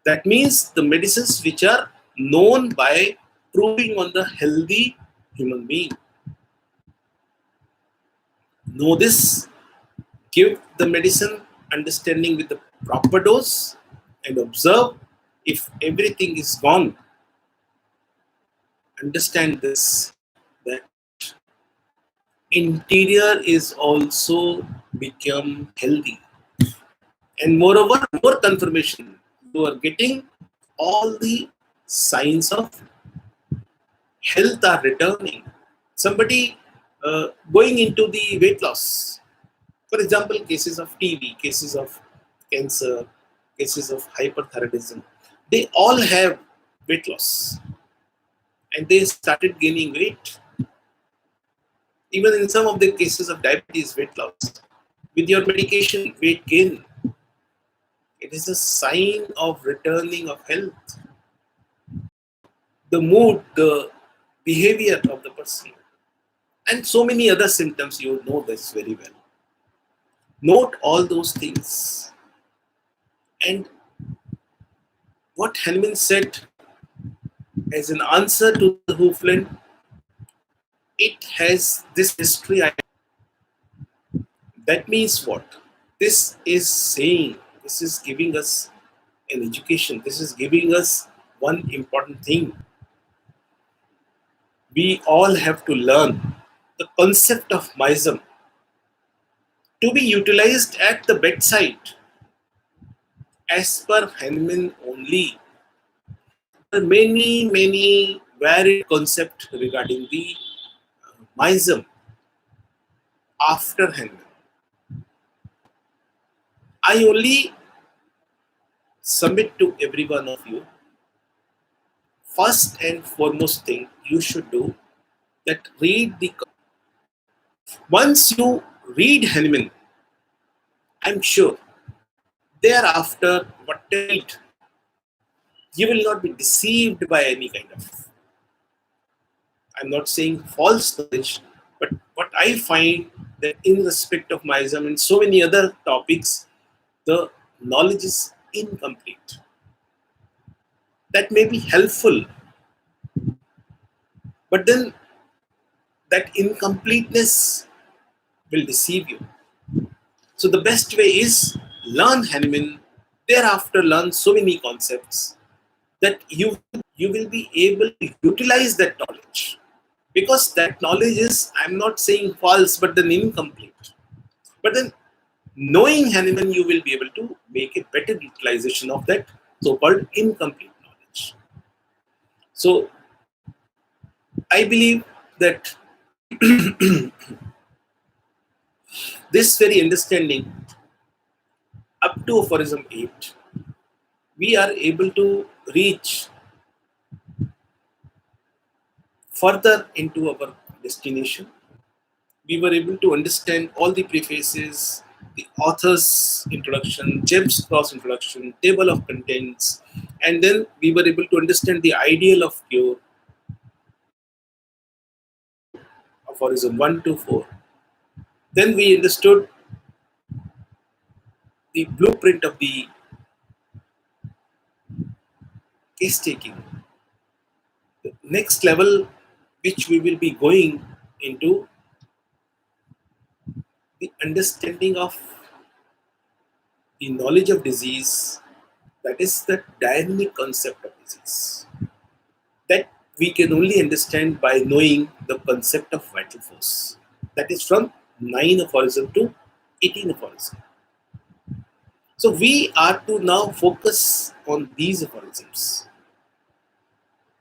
that means the medicines which are known by proving on the healthy human being. Know this, give the medicine understanding with the proper dose, and observe if everything is gone. Understand this, that interior is also become healthy. And moreover, more confirmation, you are getting all the signs of health are returning. Somebody going into the weight loss, for example, cases of TB, cases of cancer, cases of hyperthyroidism, they all have weight loss and they started gaining weight. Even in some of the cases of diabetes, weight loss. With your medication, weight gain. It is a sign of returning of health. The mood, the behavior of the person, and so many other symptoms, you know this very well. Note all those things. And what Hahnemann said as an answer to the Hoofland, it has this history. That means what? This is saying, this is giving us an education. This is giving us one important thing. We all have to learn the concept of mism to be utilized at the bedside as per Hahnemann only. There are many varied concepts regarding the mism after Hahnemann. I only submit to every one of you, first and foremost thing you should do, that read the. Once you read Hahnemann, I'm sure thereafter, whatever you will not be deceived by any kind of, I'm not saying false knowledge, but what I find that in respect of Maism and so many other topics, the knowledge is incomplete. That may be helpful, but then that incompleteness will deceive you. So the best way is learn Hahnemann, thereafter learn so many concepts that you will be able to utilize that knowledge. Because that knowledge is, I'm not saying false, but then incomplete. But then knowing Hahnemann, you will be able to make a better utilization of that so-called incomplete knowledge. So I believe that this very understanding up to aphorism 8, we are able to reach further into our destination. We were able to understand all the prefaces, the author's introduction, Jeb's cross introduction, table of contents, and then we were able to understand the ideal of cure, aphorism 1 to 4. Then we understood the blueprint of the case taking. The next level, which we will be going into, the understanding of the knowledge of disease, that is the dynamic concept of disease that we can only understand by knowing the concept of vital force. That is from 9 aphorism to 18 aphorism. So we are to now focus on these aphorisms.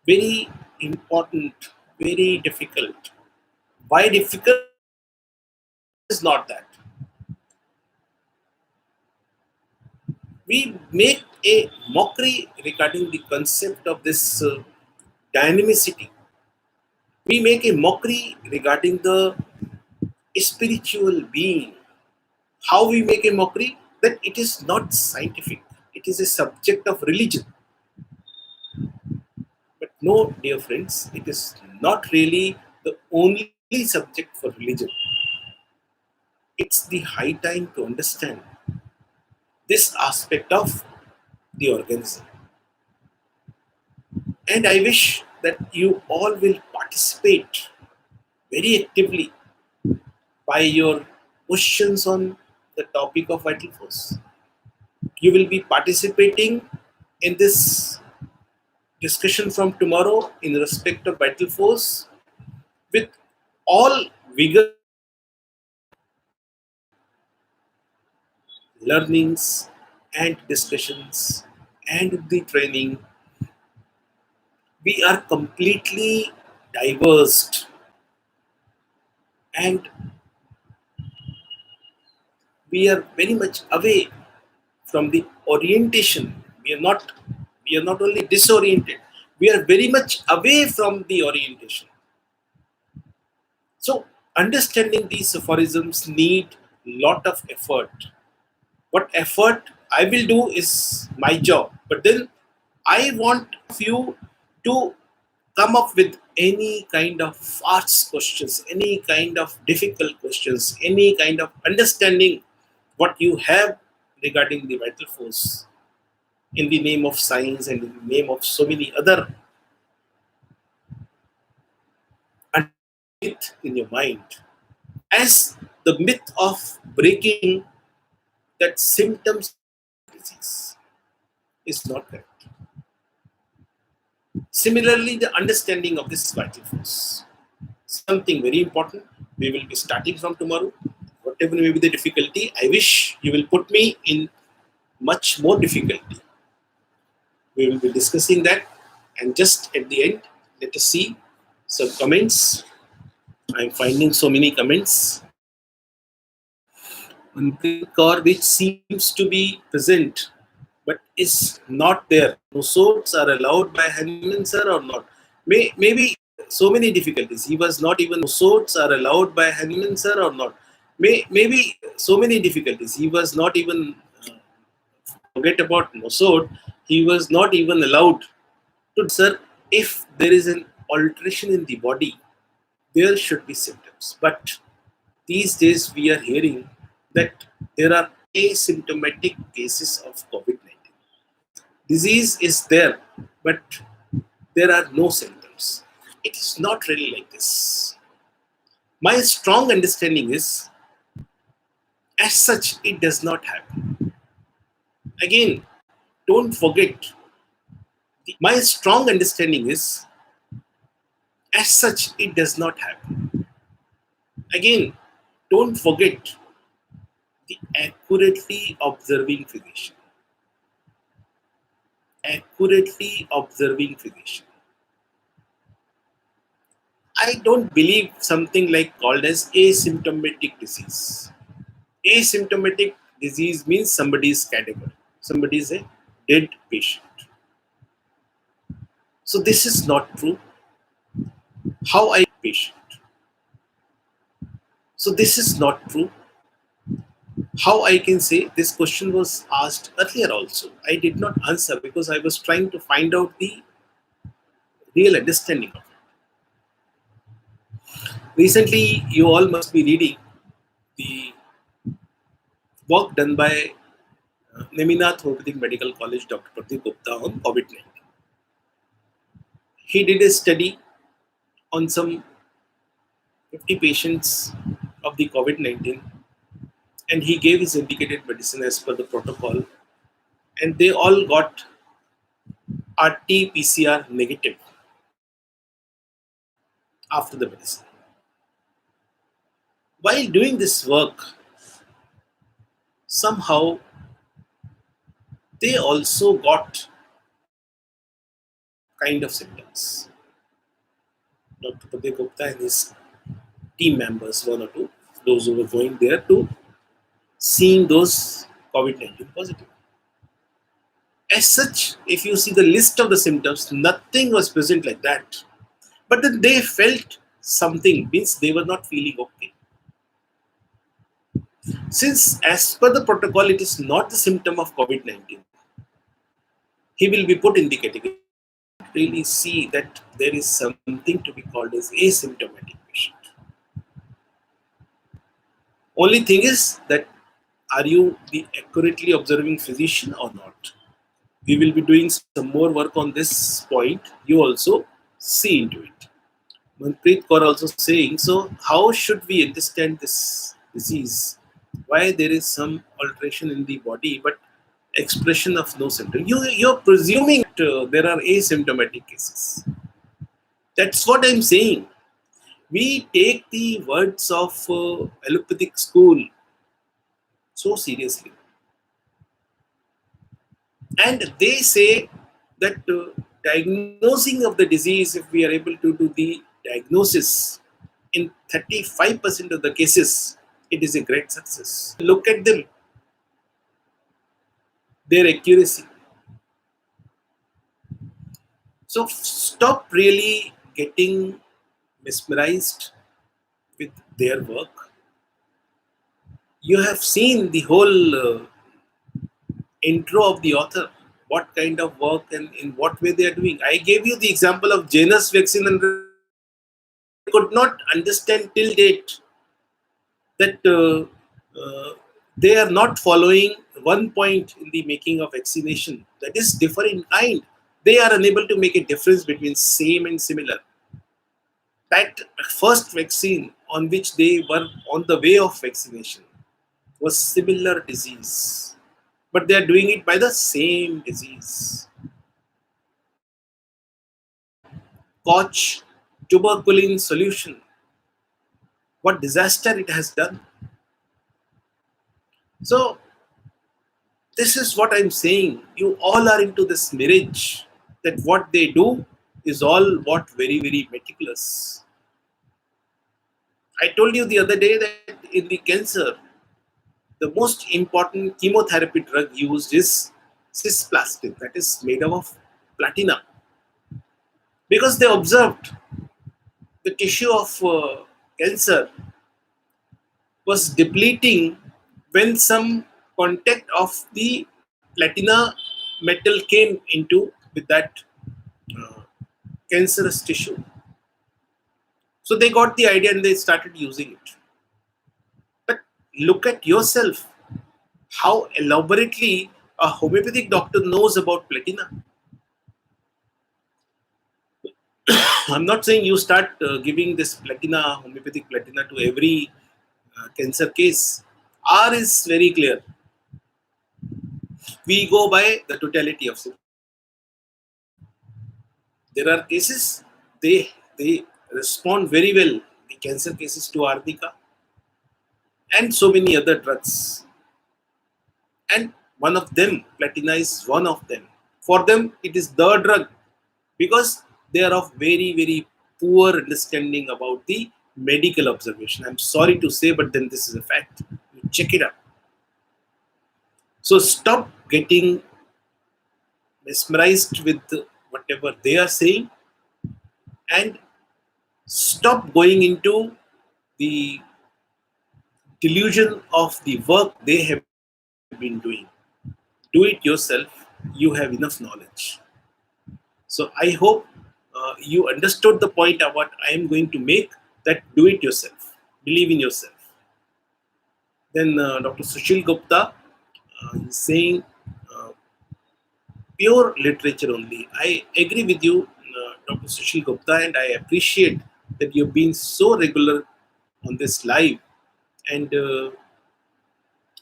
Very important, very difficult. Why difficult is not that. We make a mockery regarding the concept of this dynamicity. We make a mockery regarding the spiritual being. How we make a mockery? That it is not scientific. It is a subject of religion. But no, dear friends, it is not really the only subject for religion. It's the high time to understand this aspect of the organism. And I wish that you all will participate very actively by your questions on the topic of vital force. You will be participating in this discussion from tomorrow in respect of vital force with all vigor, learnings, and discussions, and the training. We are completely diversed and we are very much away from the orientation. We are not only disoriented, we are very much away from the orientation. So understanding these aphorisms need lot of effort. What effort I will do is my job, but then I want you to come up with any kind of fast questions, any kind of difficult questions, any kind of understanding what you have regarding the vital force in the name of science and in the name of so many other myth in your mind. As the myth of breaking that symptoms of disease is not correct. Similarly, the understanding of this vital force, something very important. We will be starting from tomorrow. Whatever may be the difficulty, I wish you will put me in much more difficulty. We will be discussing that, and just at the end, let us see some comments. I'm finding so many comments. One core which seems to be present but is not there. No sorts are allowed by Hanuman sir or not. Maybe so many difficulties. He was not even no sorts are allowed by Hanuman sir or not. Maybe so many difficulties. He was not even forget about no sort. He was not even allowed to sir. If there is an alteration in the body, there should be symptoms. But these days we are hearing that there are asymptomatic cases of COVID-19. Disease is there, but there are no symptoms. It is not really like this. My strong understanding is, as such, it does not happen. Again, don't forget, my strong understanding is, as such, it does not happen. Again, don't forget the accurately observing physician. Accurately observing physician. I don't believe something like called as asymptomatic disease. Asymptomatic disease means somebody is cadaver, somebody is a dead patient. So this is not true. How I patient. So this is not true. How I can say this question was asked earlier also. I did not answer because I was trying to find out the real understanding of it. Recently, you all must be reading the work done by Neminath Homeopathic Medical College, Dr. Pradeep Gupta on COVID-19. He did a study on some 50 patients of the COVID-19 and he gave his indicated medicine as per the protocol and they all got RT-PCR negative after the medicine. While doing this work, somehow they also got kind of symptoms. Dr. Pradeep Gupta and his team members, one or two, those who were going there to seeing those COVID-19 positive. As such, if you see the list of the symptoms, nothing was present like that. But then they felt something, means they were not feeling okay. Since, as per the protocol, it is not the symptom of COVID 19, he will be put in the category. Really see that there is something to be called as asymptomatic patient. Only thing is that are you the accurately observing physician or not? We will be doing some more work on this point. You also see into it. Manpreet Kaur also saying, so how should we understand this disease? Why there is some alteration in the body, but expression of no symptom? You're presuming that, there are asymptomatic cases. That's what I'm saying. We take the words of allopathic school so seriously. And they say that diagnosing of the disease, if we are able to do the diagnosis in 35% of the cases, it is a great success. Look at them, their accuracy. So stop really getting mesmerized with their work. You have seen the whole intro of the author, what kind of work and in what way they are doing. I gave you the example of Janus vaccine and could not understand till date that they are not following one point in the making of vaccination that is different in kind. They are unable to make a difference between same and similar. That first vaccine on which they were on the way of vaccination was similar disease, but they are doing it by the same disease. Koch tuberculin solution, what disaster it has done. So this is what I'm saying. You all are into this mirage that what they do is all what very, very meticulous. I told you the other day that in the cancer, the most important chemotherapy drug used is cisplatin, that is made up of platinum. Because they observed the tissue of cancer was depleting when some contact of the platina metal came into with that uh, cancerous tissue. So they got the idea and they started using it. But look at yourself, how elaborately a homeopathic doctor knows about platina. I'm not saying you start giving this platina, homeopathic platina to every cancer case. R is very clear. We go by the totality of symptoms. There are cases they respond very well. The cancer cases to arnica and so many other drugs. And one of them, platina is one of them. For them, it is the drug because they are of very, very poor understanding about the medical observation. I'm sorry to say, but then this is a fact. You check it out. So stop getting mesmerized with whatever they are saying and stop going into the delusion of the work they have been doing. Do it yourself. You have enough knowledge. So I hope you understood the point of what I am going to make, that do it yourself. Believe in yourself. Then Dr. Sushil Gupta is saying uh, pure literature only. I agree with you, Dr. Sushil Gupta, and I appreciate that you've been so regular on this live. And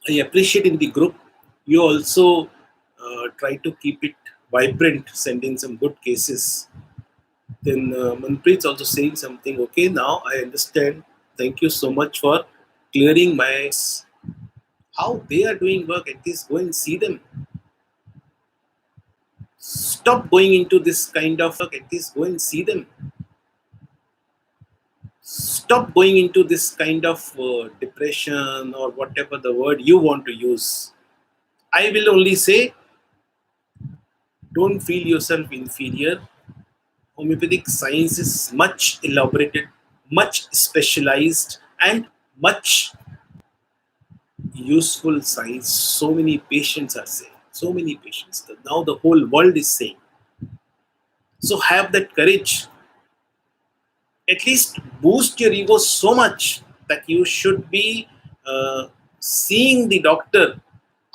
I appreciate in the group you also try to keep it vibrant, sending some good cases. Then Manpreet's also saying something. Okay, now I understand. Thank you so much for clearing my how they are doing work. At least go and see them. Stop going into this kind of work. At least go and see them. Stop going into this kind of depression or whatever the word you want to use. I will only say, don't feel yourself inferior. Homeopathic science is much elaborated, much specialized, and much useful science. So many patients are saying, so many patients. Now the whole world is saying. So have that courage. At least boost your ego so much that you should be seeing the doctor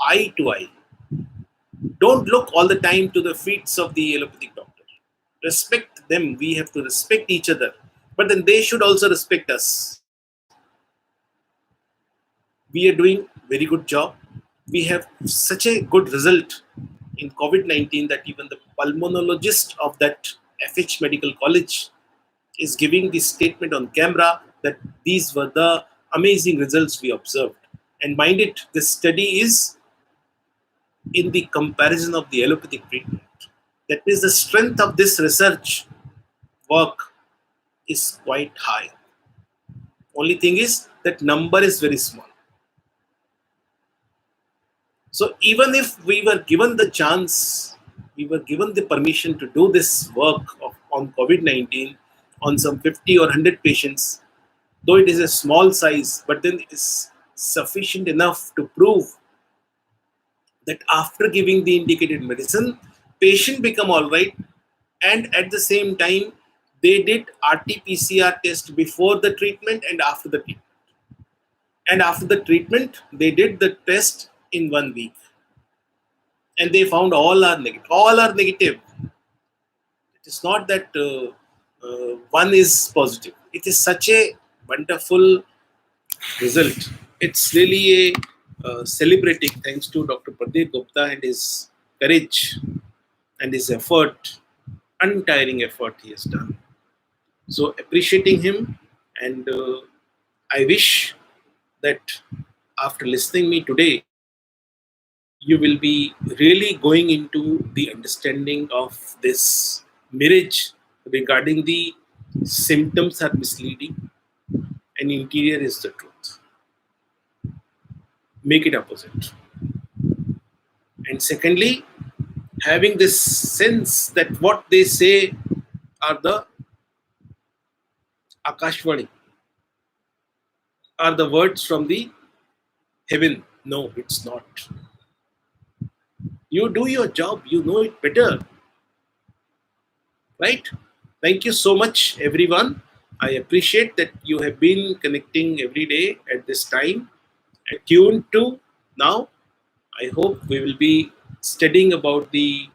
eye to eye. Don't look all the time to the feet of the allopathic doctor. Respect them. We have to respect each other. But then they should also respect us. We are doing very good job. We have such a good result in COVID-19 that even the pulmonologist of that FH Medical College is giving the statement on camera that these were the amazing results we observed. And mind it, this study is in the comparison of the allopathic treatment. That means the strength of this research work is quite high. Only thing is that number is very small. So even if we were given the chance, we were given the permission to do this work on COVID-19 on some 50 or 100 patients, though it is a small size, but then it is sufficient enough to prove that after giving the indicated medicine, patient become all right, and at the same time, they did RT-PCR test before the treatment and after the treatment. And after the treatment, they did the test in 1 week. And they found all are negative. All are negative. It is not that one is positive. It is such a wonderful result. It's really a celebrating thanks to Dr. Pradeep Gupta and his courage and his effort, untiring effort he has done. So appreciating him, and I wish that after listening me today, you will be really going into the understanding of this marriage regarding the symptoms are misleading and interior is the truth. Make it opposite. And secondly, having this sense that what they say are the Akashvani, are the words from the heaven. No, it's not. You do your job, you know it better, right? Thank you so much, everyone. I appreciate that you have been connecting every day at this time and tuned to now. I hope we will be studying about the